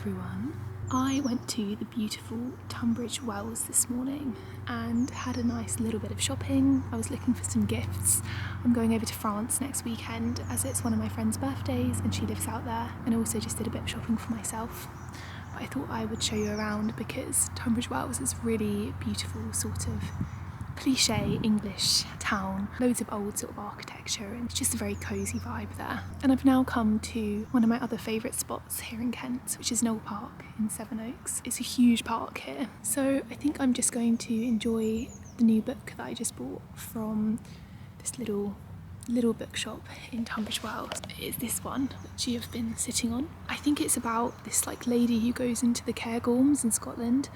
everyone. I went to the beautiful Tunbridge Wells this morning and had a nice little bit of shopping. I was looking for some gifts. I'm going over to France next weekend as it's one of my friend's birthdays and she lives out there, and I also just did a bit of shopping for myself. But I thought I would show you around because Tunbridge Wells is really beautiful, sort of cliche English town, loads of old sort of architecture, and it's just a very cosy vibe there. And I've now come to one of my other favourite spots here in Kent, which is Knole Park in Sevenoaks. It's a huge park here, so I think I'm just going to enjoy the new book that I just bought from this little bookshop in Tunbridge Wells. It's this one which you have been sitting on. I think it's about this lady who goes into the Cairngorms in Scotland,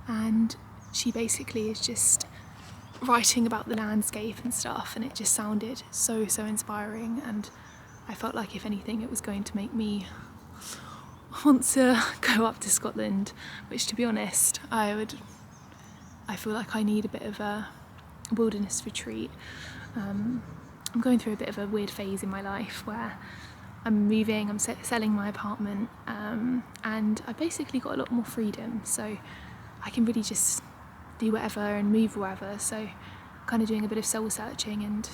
and she basically is just writing about the landscape and stuff, and it just sounded so inspiring, and I felt like if anything it was going to make me want to go up to Scotland, which to be honest I feel like I need a bit of a wilderness retreat. I'm going through a bit of a weird phase in my life where I'm moving, I'm selling my apartment, and I basically got a lot more freedom, so I can really just do whatever and move wherever. So kind of doing a bit of soul searching, and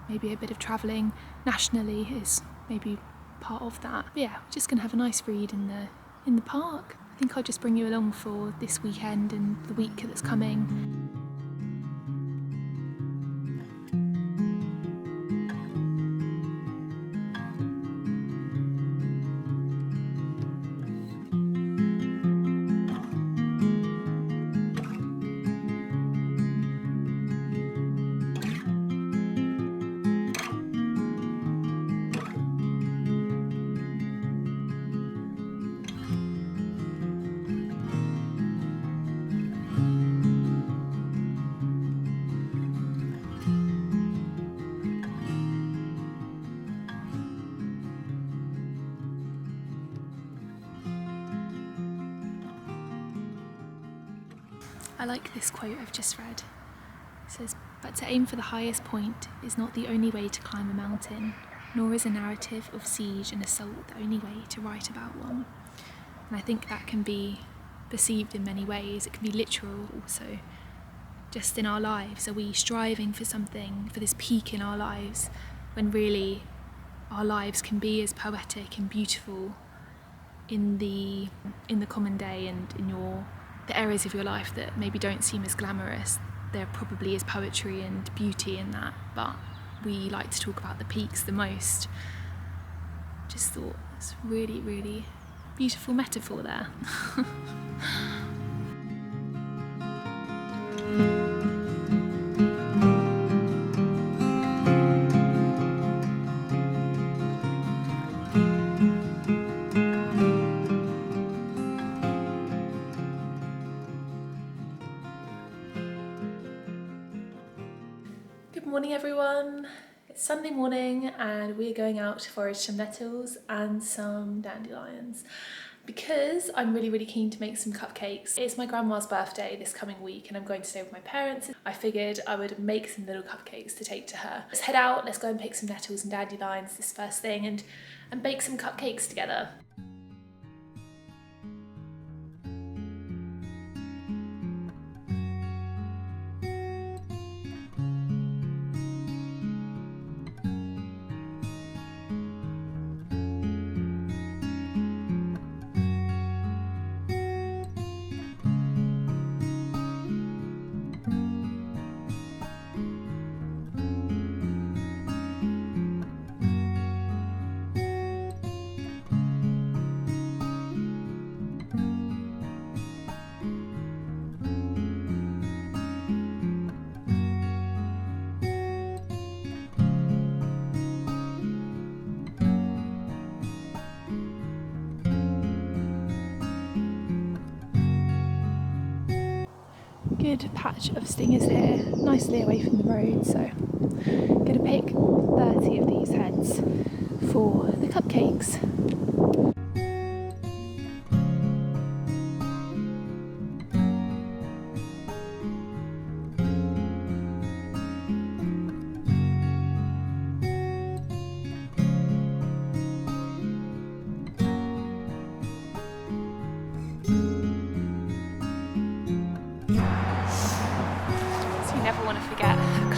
maybe a bit of travelling nationally is maybe part of that. But yeah, we're just gonna have a nice read in the park. I think I'll just bring you along for this weekend and the week that's coming. I like this quote I've just read. It says, "But to aim for the highest point is not the only way to climb a mountain, nor is a narrative of siege and assault the only way to write about one." And I think that can be perceived in many ways. It can be literal also. Just in our lives, are we striving for something, for this peak in our lives, when really our lives can be as poetic and beautiful in the common day, and in the areas of your life that maybe don't seem as glamorous? There probably is poetry and beauty in that, but we like to talk about the peaks the most. Just thought it's really beautiful metaphor there. Good morning everyone, it's Sunday morning and we're going out to forage some nettles and some dandelions because I'm really keen to make some cupcakes. It's my grandma's birthday this coming week and I'm going to stay with my parents. I figured I would make some little cupcakes to take to her. Let's head out, let's go and pick some nettles and dandelions this first thing and bake some cupcakes together. Good patch of stingers here, nicely away from the road, so I'm going to pick 30 of these heads for the cupcakes.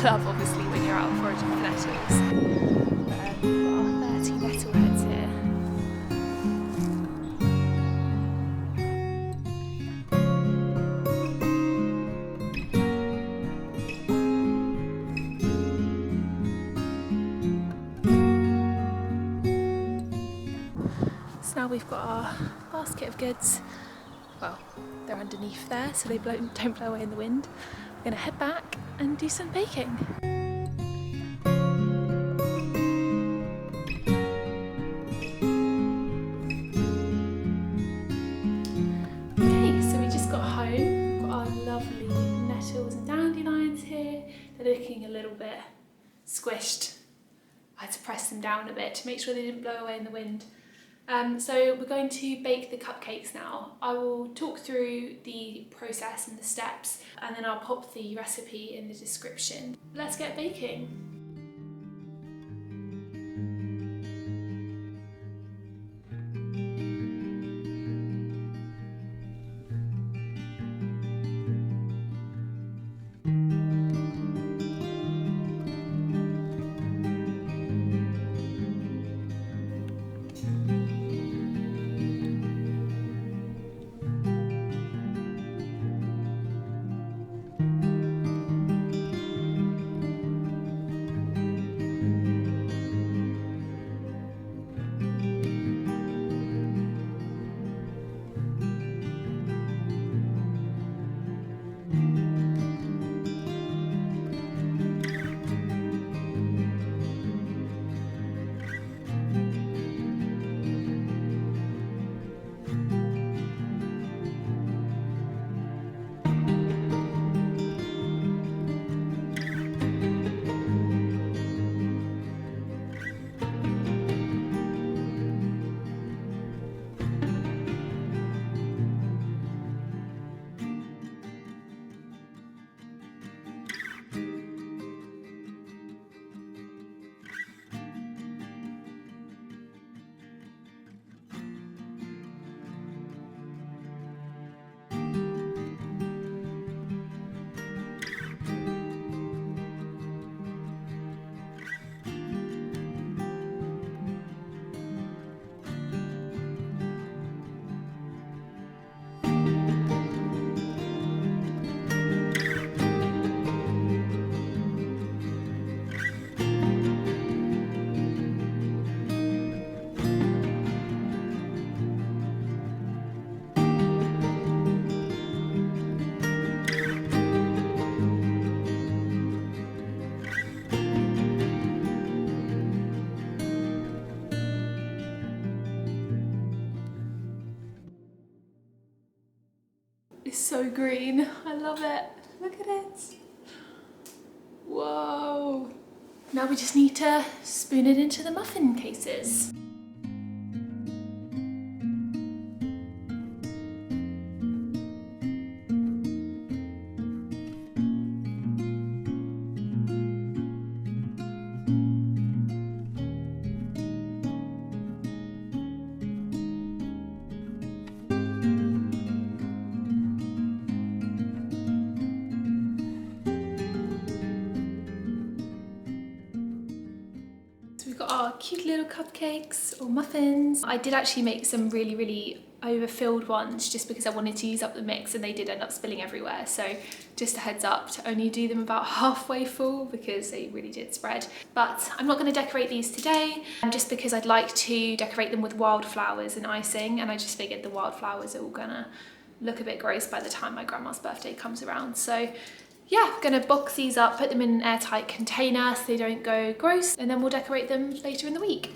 glove obviously when you're out foraging for nettles. We've got our 30 nettle heads here. So now we've got our basket of goods. Well, they're underneath there so they don't blow away in the wind. We're going to head back and do some baking. Okay, so we just got home. We've got our lovely nettles and dandelions here. They're looking a little bit squished. I had to press them down a bit to make sure they didn't blow away in the wind. So we're going to bake the cupcakes now. I will talk through the process and the steps, and then I'll pop the recipe in the description. Let's get baking. It's so green. I love it. Look at it. Whoa. Now we just need to spoon it into the muffin cases. We've got our cute little cupcakes or muffins. I did actually make some really overfilled ones just because I wanted to use up the mix, and they did end up spilling everywhere. So just a heads up to only do them about halfway full because they really did spread. But I'm not going to decorate these today just because I'd like to decorate them with wildflowers and icing, and I just figured the wildflowers are all gonna look a bit gross by the time my grandma's birthday comes around. So yeah, I'm gonna box these up, put them in an airtight container so they don't go gross, and then we'll decorate them later in the week.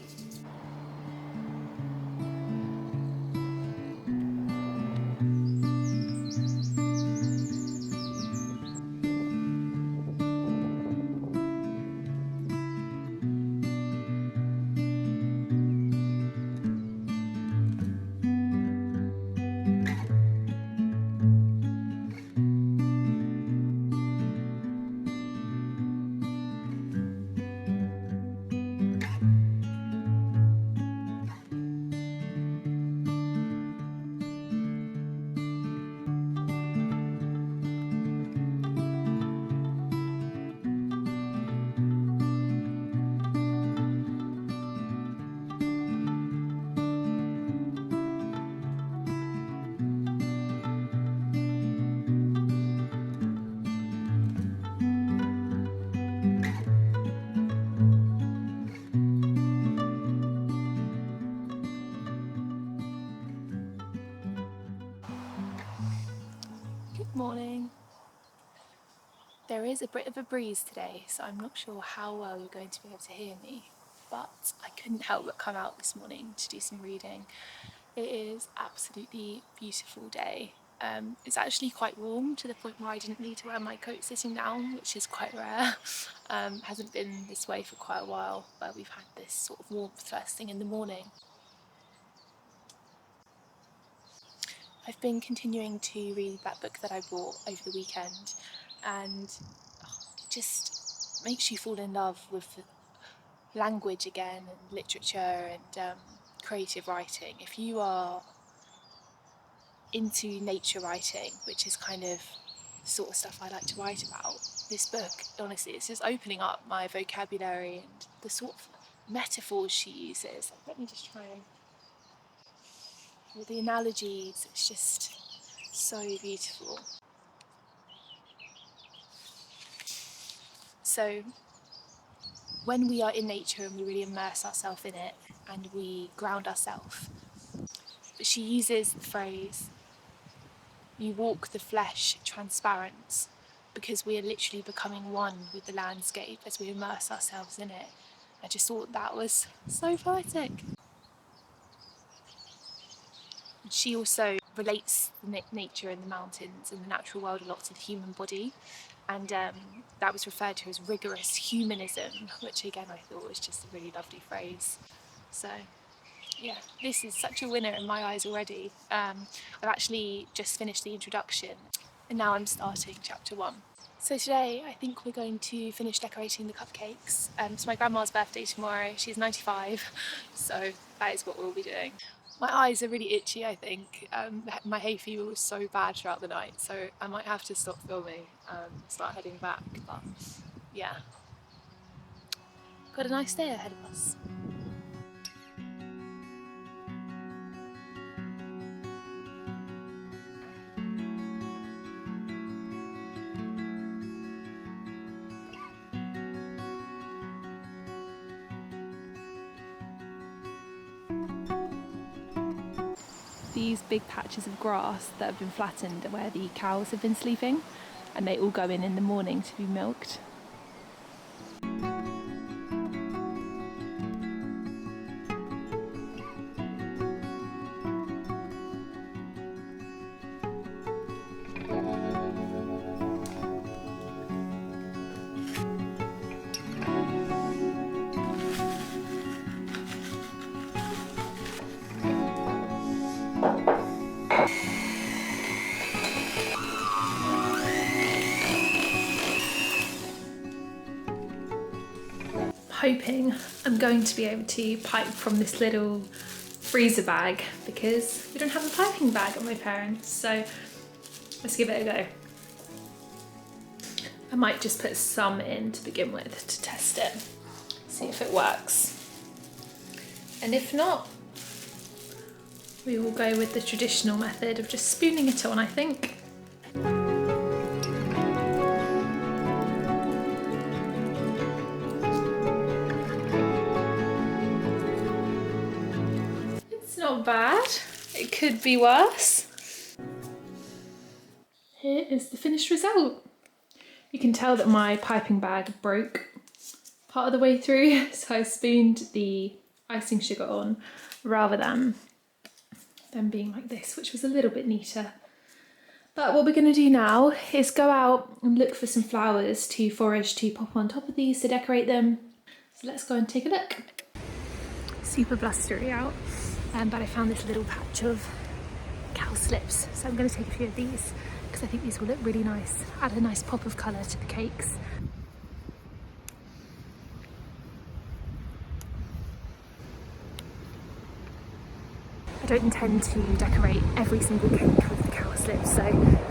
is a bit of a breeze today, so I'm not sure how well you're going to be able to hear me, but I couldn't help but come out this morning to do some reading. It is absolutely beautiful day. It's actually quite warm to the point where I didn't need to wear my coat sitting down, which is quite rare. Hasn't been this way for quite a while, but we've had this sort of warmth first thing in the morning. I've been continuing to read that book that I bought over the weekend, and it just makes you fall in love with language again, and literature, and creative writing. If you are into nature writing, which is kind of the sort of stuff I like to write about, this book, honestly, it's just opening up my vocabulary and the sort of metaphors she uses. Let me just try and... all the analogies, it's just so beautiful. So when we are in nature and we really immerse ourselves in it and we ground ourselves, she uses the phrase, "You walk the flesh transparent," because we are literally becoming one with the landscape as we immerse ourselves in it. I just thought that was so poetic. She also relates nature and the mountains and the natural world a lot to the human body, and that was referred to as rigorous humanism, which again I thought was just a really lovely phrase. So yeah, this is such a winner in my eyes already. I've actually just finished the introduction and now I'm starting chapter 1. So today I think we're going to finish decorating the cupcakes. It's my grandma's birthday tomorrow, she's 95, so that is what we'll be doing. My eyes are really itchy, I think. My hay fever was so bad throughout the night, so I might have to stop filming and start heading back, but yeah. Got a nice day ahead of us. These big patches of grass that have been flattened are where the cows have been sleeping, and they all go in the morning to be milked. Hoping I'm going to be able to pipe from this little freezer bag because we don't have a piping bag at my parents', so let's give it a go. I might just put some in to begin with to test it, see if it works. And if not, we will go with the traditional method of just spooning it on, I think. Not bad, it could be worse. Here is the finished result. You can tell that my piping bag broke part of the way through, so I spooned the icing sugar on rather than them being like this, which was a little bit neater. But what we're going to do now is go out and look for some flowers to forage to pop on top of these to decorate them. So let's go and take a look. Super blustery out. But I found this little patch of cowslips, so I'm going to take a few of these because I think these will look really nice, add a nice pop of colour to the cakes. I don't intend to decorate every single cake with the cowslips, so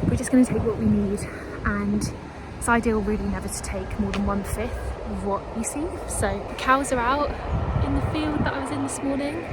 we're just going to take what we need, and it's ideal really never to take more than 1/5 of what you see. So the cows are out in the field that I was in this morning.